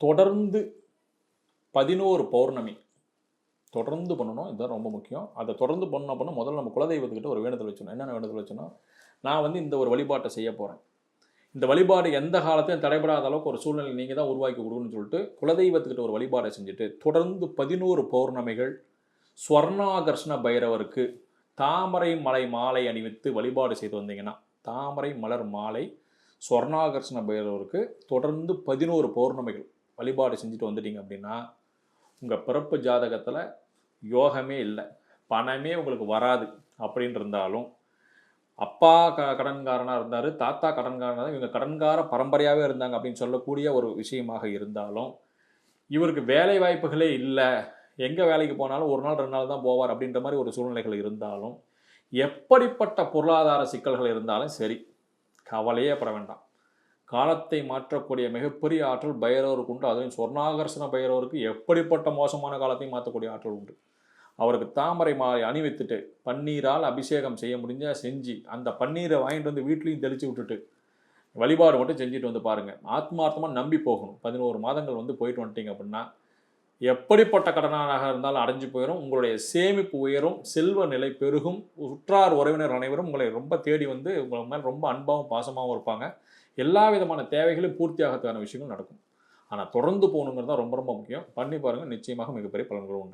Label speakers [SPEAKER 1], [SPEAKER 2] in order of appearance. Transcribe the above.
[SPEAKER 1] தொடர்ந்து 11 பௌர்ணமி தொடர்ந்து பண்ணணும். இதுதான் ரொம்ப முக்கியம். அதை தொடர்ந்து பண்ணணும் அப்படின்னா முதல்ல நம்ம குலதெய்வத்துக்கிட்ட ஒரு வேண்டுதல் வச்சணும். என்னென்ன வேண்டுதல் வச்சோன்னா, நான் வந்து இந்த ஒரு வழிபாட்டை செய்ய போகிறேன். இந்த வழிபாடு எந்த காலத்தையும் தடைபடாத அளவுக்கு ஒரு சூழ்நிலை நீங்கள் தான் உருவாக்கி கொடுக்கணும்னு சொல்லிட்டு குலதெய்வத்துக்கிட்ட ஒரு வழிபாடை செஞ்சுட்டு தொடர்ந்து 11 பௌர்ணமிகள் ஸ்வர்ணாகர்ஷ்ண பைரவருக்கு தாமரை மலை மாலை அணிவித்து வழிபாடு செய்து வந்தீங்கன்னா, தாமரை மலர் மாலை ஸ்வர்ணாகர்ஷ்ண பைரவருக்கு தொடர்ந்து 11 பௌர்ணமிகள் வழிபாடு செஞ்சுட்டு வந்துட்டீங்க அப்படின்னா, உங்கள் பிறப்பு ஜாதகத்தில் யோகமே இல்லை, பணமே உங்களுக்கு வராது அப்படின்னு இருந்தாலும், அப்பா கடன்காரனாக இருந்தார், தாத்தா கடன்காரனாக, இவங்க கடன்கார பரம்பரையாகவே இருந்தாங்க அப்படின்னு சொல்லக்கூடிய ஒரு விஷயமாக இருந்தாலும், இவருக்கு வேலை வாய்ப்புகளே இல்லை, எங்கே வேலைக்கு போனாலும் ஒரு நாள் 2 நாள் தான் போவார் அப்படின்ற மாதிரி ஒரு சூழ்நிலைகள் இருந்தாலும், எப்படிப்பட்ட பொருளாதார சிக்கல்கள் இருந்தாலும் சரி, கவலையே பட வேண்டாம். காலத்தை மாற்றக்கூடிய மிகப்பெரிய ஆற்றல் பைரவருக்கு உண்டு. அதுவும் சொர்ணாகர்ஷண பைரவருக்கு எப்படிப்பட்ட மோசமான காலத்தையும் மாற்றக்கூடிய ஆற்றல் உண்டு. அவருக்கு தாமரை மாலை அணிவித்துட்டு பன்னீரால் அபிஷேகம் செய்ய முடிஞ்சா செஞ்சு அந்த பன்னீரை வாங்கிட்டு வந்து வீட்லேயும் தெளித்து விட்டுட்டு வழிபாடு மட்டும் செஞ்சுட்டு வந்து பாருங்கள். ஆத்மார்த்தமாக நம்பி போகணும். 11 மாதங்கள் வந்து போயிட்டு வந்துட்டீங்க அப்படின்னா எப்படிப்பட்ட கடனாக இருந்தாலும் அடைஞ்சு போயிடும். உங்களுடைய சேமிப்பு உயரும், செல்வ நிலை பெருகும். உற்றார் உறவினர் அனைவரும் உங்களை ரொம்ப தேடி வந்து உங்களை மேலே ரொம்ப அன்பாகவும் பாசமாகவும் இருப்பாங்க. எல்லா விதமான தேவைகளையும் பூர்த்தியாகிறதுக்கான விஷயங்கள் நடக்கும். ஆனால் தொடர்ந்து போகணுங்கிறது தான் ரொம்ப ரொம்ப முக்கியம். பண்ணி பாருங்கள், நிச்சயமாக மிகப்பெரிய பலன்கள் உண்டு.